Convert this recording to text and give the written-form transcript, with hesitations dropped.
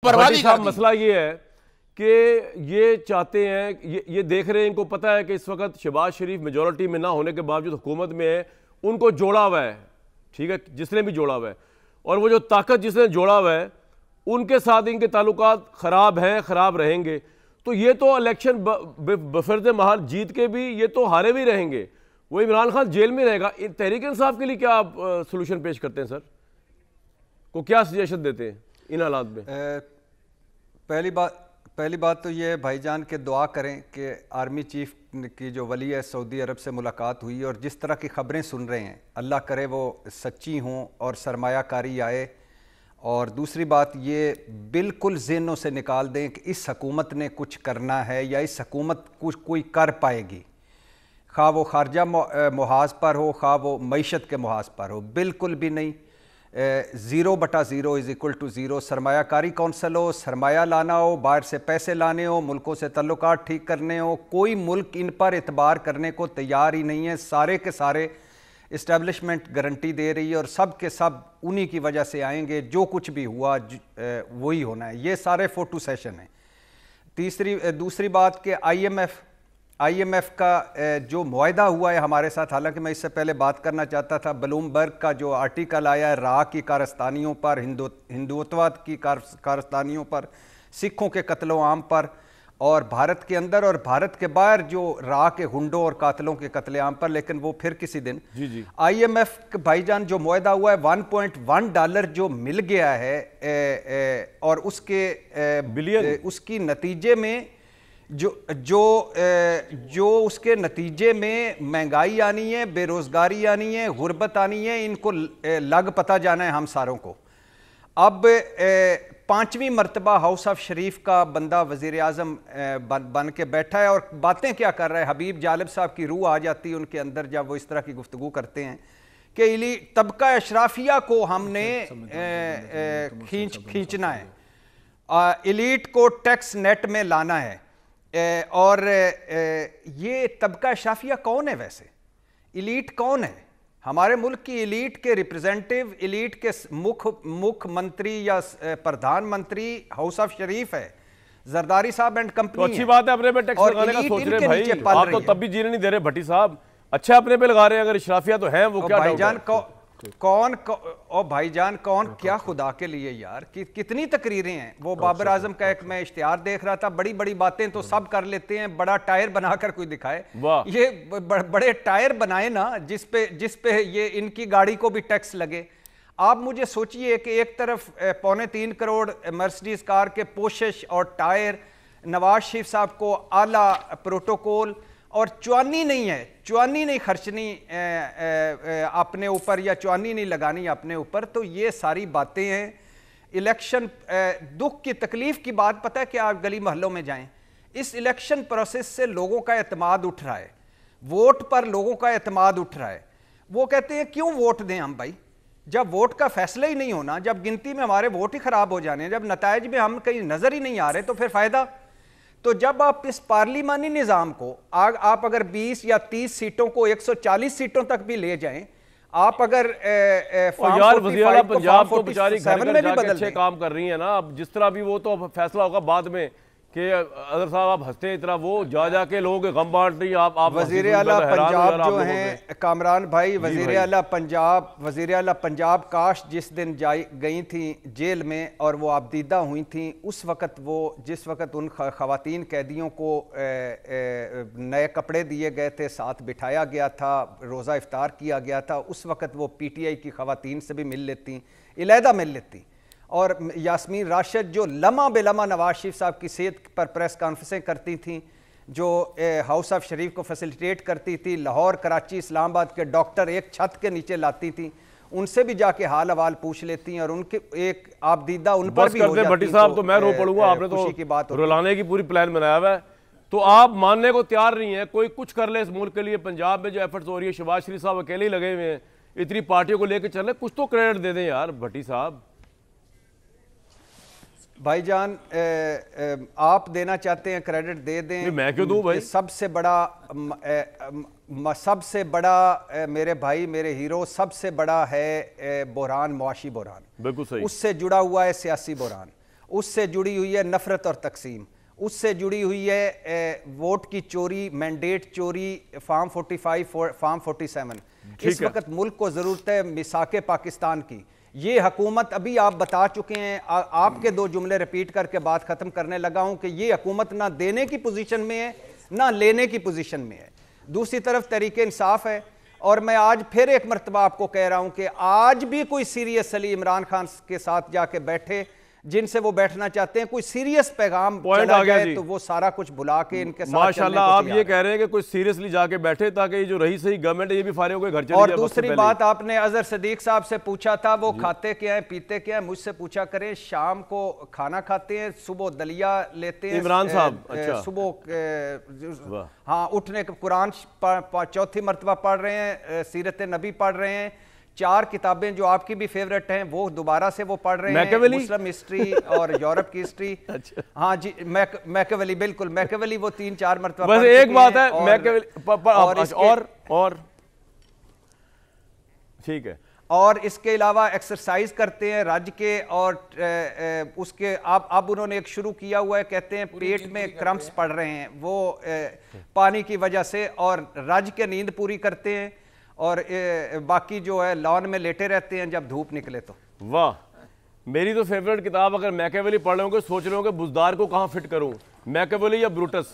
بربادی صاحب مسئلہ یہ ہے کہ یہ چاہتے ہیں، یہ دیکھ رہے ہیں، ان کو پتہ ہے کہ اس وقت شہباز شریف میجورٹی میں نہ ہونے کے باوجود حکومت میں ہے، ان کو جوڑا ہوا ہے، ٹھیک ہے، جس نے بھی جوڑا ہوا ہے، اور وہ جو طاقت جس نے جوڑا ہوا ہے ان کے ساتھ ان کے تعلقات خراب ہیں، خراب رہیں گے. تو یہ تو الیکشن بفرض محال جیت کے بھی یہ تو ہارے بھی رہیں گے. وہ عمران خان جیل میں رہے گا. تحریک انصاف کے لیے کیا آپ سولوشن پیش کرتے ہیں سر؟ کو کیا سجیشن دیتے ہیں ان حالات میں؟ پہلی بات تو یہ ہے بھائی جان کہ دعا کریں کہ آرمی چیف کی جو ولی ہے سعودی عرب سے ملاقات ہوئی اور جس طرح کی خبریں سن رہے ہیں اللہ کرے وہ سچی ہوں اور سرمایہ کاری آئے. اور دوسری بات یہ بالکل ذہنوں سے نکال دیں کہ اس حکومت نے کچھ کرنا ہے یا اس حکومت کچھ کوئی کر پائے گی، خواہ وہ خارجہ محاذ پر ہو خواہ وہ معیشت کے محاذ پر ہو، بالکل بھی نہیں. 0/0 = 0. سرمایہ کاری کونسل ہو، سرمایہ لانا ہو، باہر سے پیسے لانے ہو، ملکوں سے تعلقات ٹھیک کرنے ہو، کوئی ملک ان پر اعتبار کرنے کو تیار ہی نہیں ہے. سارے کے سارے اسٹیبلشمنٹ گارنٹی دے رہی ہے اور سب کے سب انہی کی وجہ سے آئیں گے، جو کچھ بھی ہوا وہی ہونا ہے. یہ سارے فوٹو سیشن ہیں. دوسری بات کہ آئی ایم ایف کا جو معاہدہ ہوا ہے ہمارے ساتھ، حالانکہ میں اس سے پہلے بات کرنا چاہتا تھا، بلومبرگ کا جو آرٹیکل آیا ہے راہ کی کارستانیوں پر، ہندوتواد کی کارستانیوں پر، سکھوں کے قتل و عام پر، اور بھارت کے اندر اور بھارت کے باہر جو راہ کے گنڈوں اور قاتلوں کے قتل عام پر، لیکن وہ پھر کسی دن. آئی ایم ایف بھائی جان جو معاہدہ ہوا ہے $1.1 جو مل گیا ہے اور اس کی نتیجے میں جو اس کے نتیجے میں مہنگائی آنی ہے، بے روزگاری آنی ہے، غربت آنی ہے، ان کو لگ پتہ جانا ہے ہم ساروں کو. اب 5ویں مرتبہ ہاؤس آف شریف کا بندہ وزیر اعظم بن کے بیٹھا ہے اور باتیں کیا کر رہا ہے. حبیب جالب صاحب کی روح آ جاتی ہے ان کے اندر جب وہ اس طرح کی گفتگو کرتے ہیں کہ طبقہ اشرافیہ کو ہم نے کھینچنا ہے، ایلیٹ کو ٹیکس نیٹ میں لانا ہے. اور یہ طبقہ اشرافیہ کون ہے ویسے؟ ایلیٹ کون ہے؟ ہمارے ملک کی ایلیٹ کے ریپریزنٹیو، ایلیٹ کے مکھ منتری یا پردھان منتری ہاؤس آف شریف ہے، زرداری صاحب اینڈ کمپنی. تو اچھی بات ہے اپنے پہ ٹیکس لگانے کا سوچ رہے ہیں بھائی، آپ تو تب بھی جینے نہیں دے رہے بھٹی صاحب. اچھا اپنے پہ لگا رہے ہیں، اگر اشرافیہ تو ہیں وہ کیا ڈاؤٹ ہے؟ بھائی جان کون کیا خدا کے لیے یار کتنی تقریریں ہیں. وہ بابر اعظم کا ایک میں اشتہار دیکھ رہا تھا، بڑی بڑی باتیں تو سب کر لیتے ہیں، بڑا ٹائر بنا کر کوئی دکھائے. یہ بڑے ٹائر بنائے نا جس پہ یہ ان کی گاڑی کو بھی ٹیکس لگے. آپ مجھے سوچئے کہ ایک طرف 3.25 کروڑ مرسڈیز کار کے پوشش اور ٹائر، نواز شریف صاحب کو اعلیٰ پروٹوکول، اور چوانی نہیں خرچنی اپنے اوپر یا چوانی نہیں لگانی اپنے اوپر. تو یہ ساری باتیں ہیں. الیکشن دکھ کی تکلیف کی بات پتہ ہے کہ آپ گلی محلوں میں جائیں، اس الیکشن پروسیس سے لوگوں کا اعتماد اٹھ رہا ہے، ووٹ پر لوگوں کا اعتماد اٹھ رہا ہے. وہ کہتے ہیں کیوں ووٹ دیں ہم بھائی، جب ووٹ کا فیصلہ ہی نہیں ہونا، جب گنتی میں ہمارے ووٹ ہی خراب ہو جانے ہیں، جب نتائج میں ہم کہیں نظر ہی نہیں آ رہے تو پھر فائدہ. تو جب آپ اس پارلیمانی نظام کو آپ اگر 20 یا 30 سیٹوں کو 140 سیٹوں تک بھی لے جائیں، آپ اگر یار وزیر اعلیٰ پنجاب تو بیچاری گھر گھر جا کے اچھے کام کر رہی ہیں نا. اب جس طرح بھی وہ تو فیصلہ ہوگا بعد میں کہ اظہر صاحب آپ ہنستے ہیں اتنا، وہ جا کے لوگوں کے غم بانٹ رہی ہیں. آپ وزیر اعلیٰ پنجاب جو ہیں کامران بھائی، وزیر اعلیٰ پنجاب کاش جس دن گئی تھیں جیل میں اور وہ آبدیدہ ہوئی تھیں، اس وقت جس وقت ان خواتین قیدیوں کو نئے کپڑے دیے گئے تھے، ساتھ بٹھایا گیا تھا، روزہ افطار کیا گیا تھا، اس وقت وہ پی ٹی آئی کی خواتین سے بھی مل لیتی، علیحدہ مل لیتی. اور یاسمین راشد جو لمحہ بے لمحہ نواز شریف صاحب کی صحت پر پریس کانفرنسیں کرتی تھیں، جو ہاؤس آف شریف کو فیسیلیٹیٹ کرتی تھی، لاہور، کراچی، اسلام آباد کے ڈاکٹر ایک چھت کے نیچے لاتی تھیں، ان سے بھی جا کے حال احوال پوچھ لیتی ہیں اور ان کے ایک آبدیدہ ان پر بھی ہو جاتی. بھٹی صاحب تو میں رو پڑوں گا، آپ نے تو رلانے کی پوری پلان بنایا ہوا ہے. تو آپ ماننے کو تیار نہیں ہیں کوئی کچھ کر لے اس ملک کے لیے. پنجاب میں جو ایفرٹس ہو رہی ہے، شہباز شریف صاحب اکیلے ہی لگے ہوئے ہیں، اتنی پارٹیوں کو لے کے چل رہے، کچھ تو کریڈٹ دے دیں یار بھٹی صاحب. بھائی جان آپ دینا چاہتے ہیں کریڈٹ دے دیں. میں کیوں دوں بھائی؟ سب سے بڑا میرے بھائی، میرے ہیرو، سب سے بڑا ہے بحران، معاشی بحران. بالکل صحیح. اس سے جڑا ہوا ہے سیاسی بحران. اس سے جڑی ہوئی ہے نفرت اور تقسیم، اس سے جڑی ہوئی ہے ووٹ کی چوری، مینڈیٹ چوری، فارم 45 فارم 47۔ اس وقت ملک کو ضرورت ہے میثاق پاکستان کی۔ یہ حکومت، ابھی آپ بتا چکے ہیں، آپ کے 2 جملے ریپیٹ کر کے بات ختم کرنے لگا ہوں کہ یہ حکومت نہ دینے کی پوزیشن میں ہے نہ لینے کی پوزیشن میں ہے۔ دوسری طرف تحریک انصاف ہے، اور میں آج پھر ایک مرتبہ آپ کو کہہ رہا ہوں کہ آج بھی کوئی سیریسلی عمران خان کے ساتھ جا کے بیٹھے، جن سے وہ بیٹھنا چاہتے ہیں، کوئی سیریس پیغام چلا جائے تو وہ سارا کچھ بھلا کے ان کے ساتھ ماشاءاللہ آپ یہ کہہ رہے ہیں کہ کوئی سیریسلی جا کے بیٹھے تاکہ یہ جو رہی صحیح گورنمنٹ ہے یہ بھی فارغ ہو کے گھر چلے جائے۔ اور دوسری بات آپ نے اظہر صدیق صاحب سے پوچھا تھا وہ کھاتے کیا ہیں پیتے کیا ہیں، مجھ سے پوچھا کریں شام کو کھانا کھاتے ہیں، صبح دلیا لیتے ہیں عمران صاحب، صبح ہاں اٹھنے کے قرآن 4تھی مرتبہ پڑھ رہے ہیں، سیرت نبی پڑھ رہے ہیں، 4 کتابیں جو آپ کی بھی فیورٹ ہیں وہ دوبارہ سے وہ پڑھ رہے ہیں، مسلم ہسٹری اور یورپ کی ہسٹری۔ ہاں جی میکیویلی، بالکل میکیویلی وہ 3-4 مرتبہ بس ایک بات ہے میکیویلی اور ٹھیک ہے، اور اس کے علاوہ ایکسرسائز کرتے ہیں رج کے، اور اس کے اب انہوں نے ایک شروع کیا ہوا ہے، کہتے ہیں پیٹ میں کرمپس پڑ رہے ہیں وہ پانی کی وجہ سے، اور رج کے نیند پوری کرتے ہیں، اور باقی جو ہے لان میں لیٹے رہتے ہیں جب دھوپ نکلے تو۔ واہ، میری تو فیورٹ کتاب اگر میکیویلی پڑھ رہے ہوں گے سوچ رہے ہوں کہ بزدار کو کہاں فٹ کروں، میکیویلی یا بروٹس۔